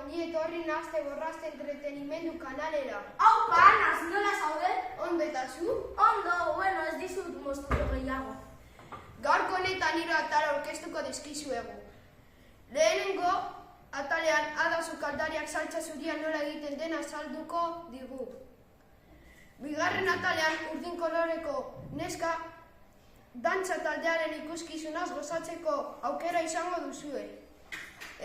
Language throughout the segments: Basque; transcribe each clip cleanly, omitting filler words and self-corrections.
ongi etorri Nahaste Borraste entretenimendu kanalera. Aupa, Anaz, nola zaude? Ondo eta zu? Ondo, bueno, ez dizut moztuko gehiago. Gaurko honetan hiru atal aurkeztuko dizkizuegu. Lehenengo atalean Ada sukaldariak saltsa zuria nola egiten den azalduko digu. Bigarren atalean urdin koloreko neska dantza taldearen ikuskizunaz gozatzeko aukera izango duzue.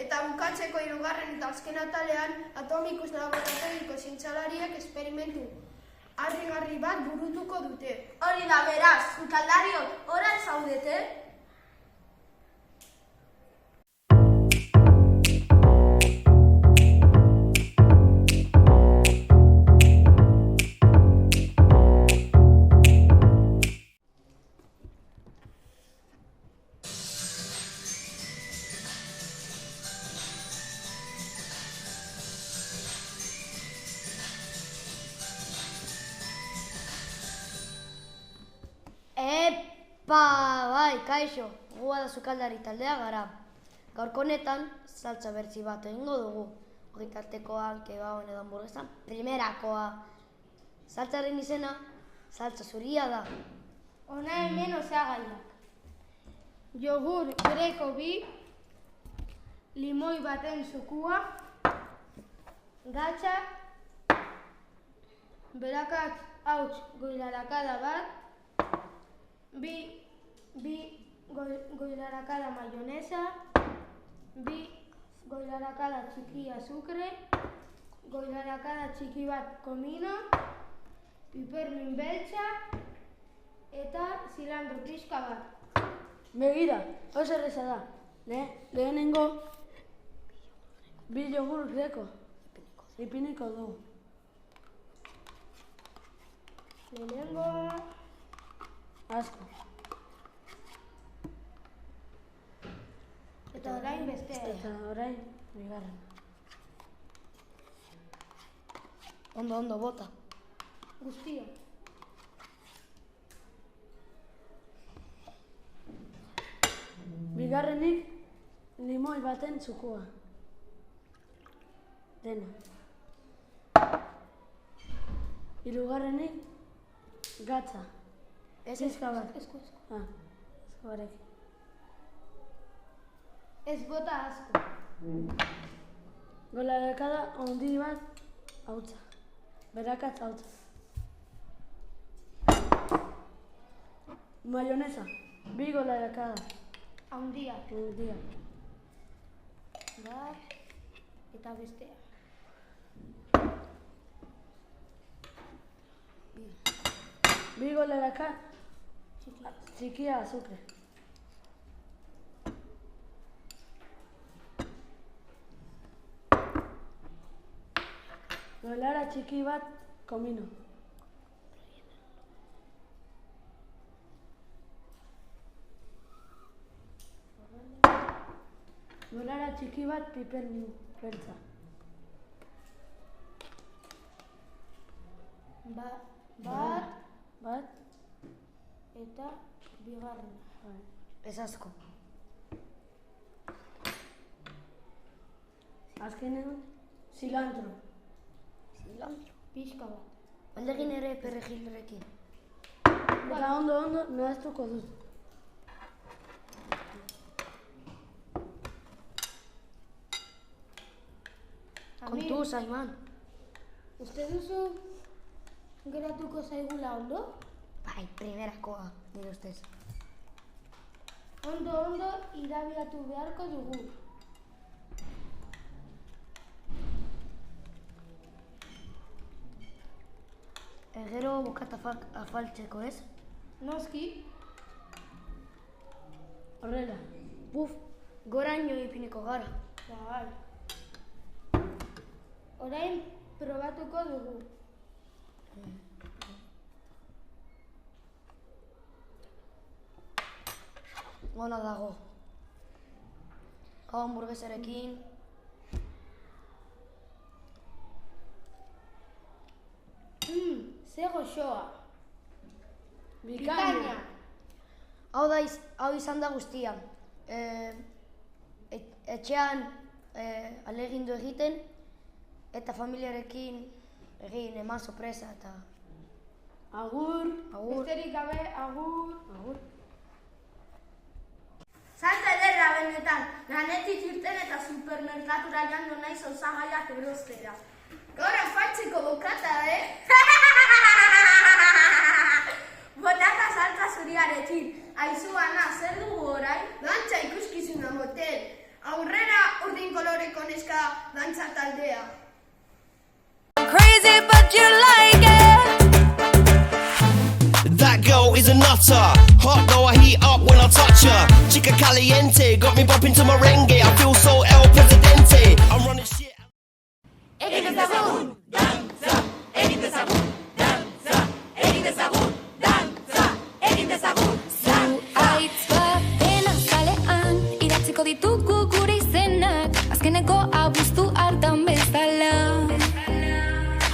Eta bukatzeko hirugarren eta azken atalean Atomicus laborategiko zientzialariek esperimentu harrigarri bat burutuko dute. Hori da, beraz, sukaldariok, oral zaudete? Bai, kaixo, gu Ada sukaldari taldea gara. Gaurko honetan, saltsa bertzi bat egingo dugu. Ogitartekoa, kebauen edo hamburguesan, primerakoa. Saltsaren izena, saltsa zuria da. Hona hemen osagaiak. Jogur greko 2, limoi baten zukua, gatza, berakatz hauts goilarakada bat, bi goilarakada mayonesa, 2 goilarakada txiki azukre, goilarakada txiki bat komino, pipermin beltza eta zilantro pixka bat. Begira, oso erreza da. Lehenengo 2 jogur greko ipiniko dugu. Lehenengoa, Asko. eta orain bestea. Eta orain, bigarren. Ondo, bota. Guztia. Bigarrenik, limoi baten zukua. Dena. Hirugarrenik, gatza. Pixka bat. Esku. Eskoarekin. Ez bota asko. Goilarakada handi bat hautsa. Berakatz hautsa. Mayonesa. 2 goilarakada. Handia. Handia. Bat eta bestea. 2 goilarakada txikia azukre. Goilara txiki bat komino. Goilara txiki bat pipermin beltza. Bat Eta bigarren. Ez asko. Azkenean, zilantro. Pixka bat. Aldegin ere perejilrekin. Eta ondo nahaztuko dut. Kontu, Saiman. Uste duzu geratuko zaigula ondo? Bai, primerakoa, nire ustez. Ondo irabiatu beharko dugu. Gero bukata afaltzeko, ez? Noski, Horrela. Buf, goraino ipiniko gara. bai. Orain probatuko dugu. Ona dago. Hau hamburguesarekin. Ze goxoa. Bikaina. Hau izan da guztia. Etxean alegindu egiten, eta familiarekin egin eman sorpresa eta... Agur. Agur. Besterik gabe, agur. Agur. Salta ederra benetan, lanetik irten eta supermerkatura jango naiz osagaiak erostera. Gaur afaltzeko bokata, Botata salta zuriarekin. Aizu, Ana, zer dugu orain? Dantza ikuskizuna motel. Aurrera urdin koloreko neska dantza taldea. Crazy, but you like it. That girl is a nutter. Hot though I heat up when I touch her. Chica caliente, got me bopping to merengue. I feel so El Presidente. I'm running shit. Egin dezagun, dantza. Egin dezagun, dantza. Egin dezagun, dantza. Egin dezagun, Zuhaitz baten azalean idatziko ditugu gure izenak azkeneko abuztu hartan bezala.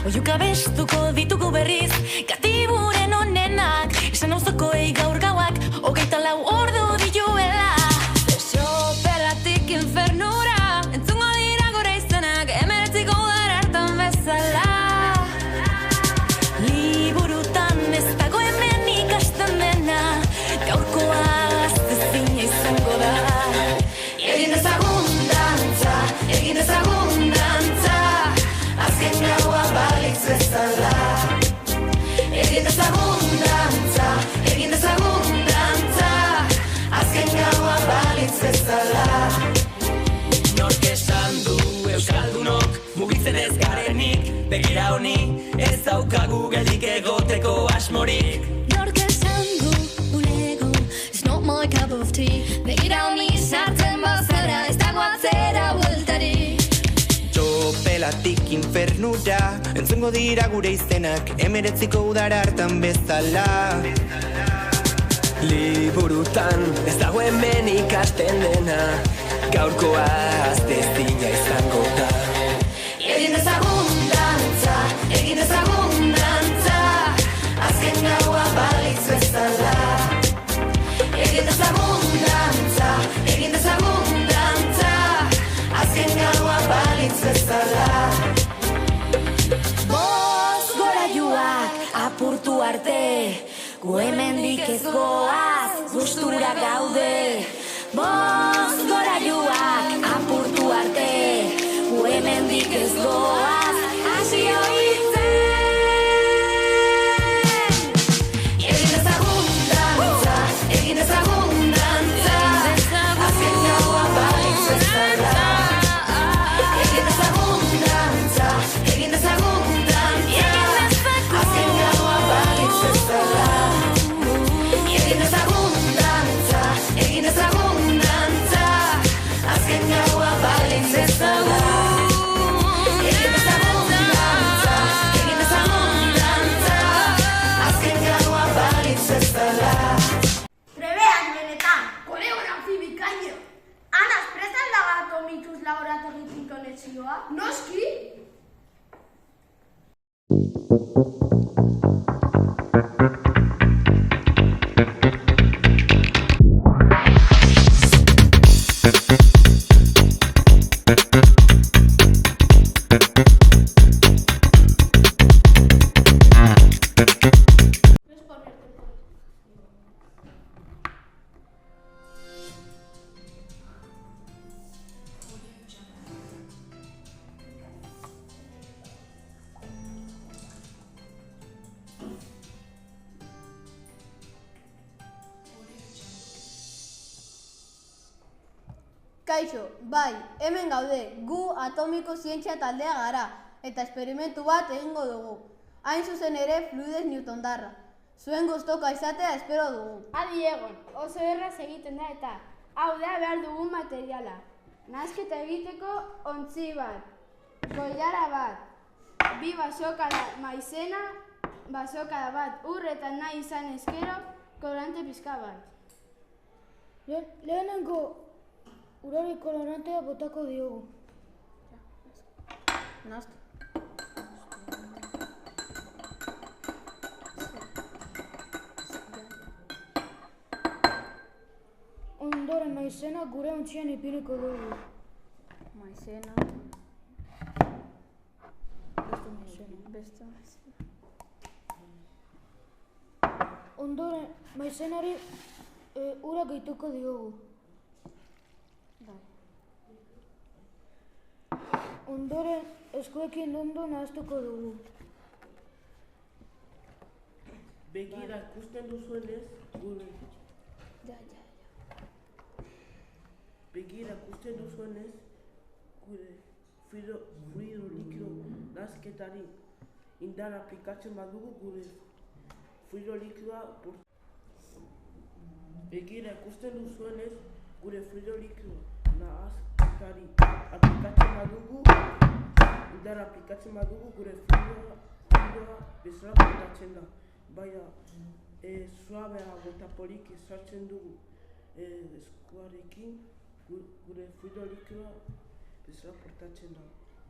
Oiuka bestuko ditugu berriz, katiburen onenak, esan auzokoei gaur gauak, 24 ordu dituela. Txopelatik infernura, entzungo dira gure izenak, 19 udar hartan bezala. Liburutan ez dago hemen ikasten dena, gaurkoa gaztezina izango da. Egin dezagun dantza, egin dezagun dantza, azken gaua balitz bezala. Egin dezagun dantza, egin dezagun dantza, azken gaua balitz bezala. Nork esan du euskaldunok, mugitzen ez garenik, begira honi, ez daukagu geldik egoteko asmorik. Nork esan du bulego, it's not my cup of tea. Begira honi sartzen bazara, ez dago atzera bueltarik. Txopelatik infernura, entzungo dira gure izenak, 19 udar hartan bezala. Liburutan ez dago hemen ikasten dena, gaurkoa gaztezina izango da. Egin dezagun dantza, egin dezagun dantza, azken gaua balitz bezala. Egin dezagun dantza, egin dezagun dantza, azken gaua balitz bezala. Boz goraiuak apurtu arte, gu hemendik ez goaz, gustura gaude. Boz goraiuak apurtu arte, gu hemendik ez goaz, hasi oitzen. Egin dezagun dantza, egin dezagun dantza, azken gaua balitz bezala. Egin dezagun dantza, egin dezagun dantza, azken gaua balitz bezala. Egin dezagun dantza, egin dezagun dantza, azken gaua balitz bezala. Egin dezagun dantza, egin dezagun dantza, azken gaua balitz bezala. Trebeak benetan. Koreografi bikaino. Ana, prestan da bat omituz laborategitik konexioa? Noski? Kaixo, bai, hemen gaude, gu atomiko zientzia taldea gara, eta esperimentu bat egingo dugu. Hain zuzen ere fluidez newtondarra. Zuen gustoka izatea espero dugu. Adi egon, oso erraz egiten da eta hau da behar dugun materiala. Nahasketa egiteko ontzi bat, koilara bat, 2 basokada maizena, basokada bat ur eta nahi izan ezkero, kolorante pizka bat. Lehenengo urari kolorantea botako diogu. Nahaztu. Ondoren maizena gure ontzien ipiliko dugu. Maiz. maizena. Beste maizena. Ondoren, maizenari ura gehituko diogu. Ondoren, eskuekin ondo nahaztuko dugu. Begira ikusten duzuenez, gure... Begira ikusten duzuenez, gure fluido likido nahasketari indar aplikatzen badugu gure fluido likidoa Begira ikusten duzuenez, gure fluido likido nahasketari indar aplikatzen badugu gure fluidoa bezala portatzen da. Baina, suabea eta polik sartzen dugu eskuarekin gure fluido likidoa bezala portatzen da.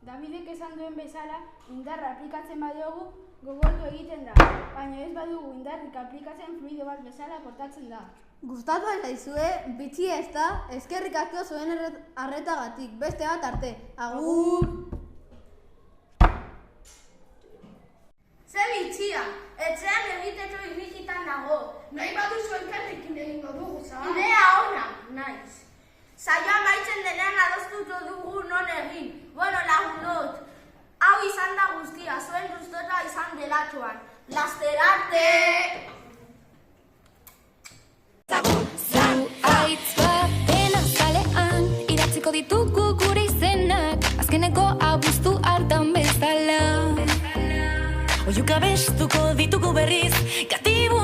Davidek esan duen bezala, indarra aplikatzen badiogu gogortu egiten da, baina ez badugu indarrik aplikatzen fluido bat bezala portatzen da. Gustatu zaizue, bitxia ez da, eskerrik asko zuen arretagatik, beste bat arte. Agur! Ze bitxia, etxean egiteko irrikitan nago. Nahi baduzu elkarrekin egingo dugu, zaga. Idea ona, naiz. Saioa maitzen denean adostuko dugu non egin. Bueno, lagunot, hau izan da guztia, zuen gustota izan delatuan. Laster arte! Zuhaitz baten azalean idatziko ditugu gure izenak, azkeneko abuztu hartan bezala. Oiuka bestuko ditugu berriz, katibu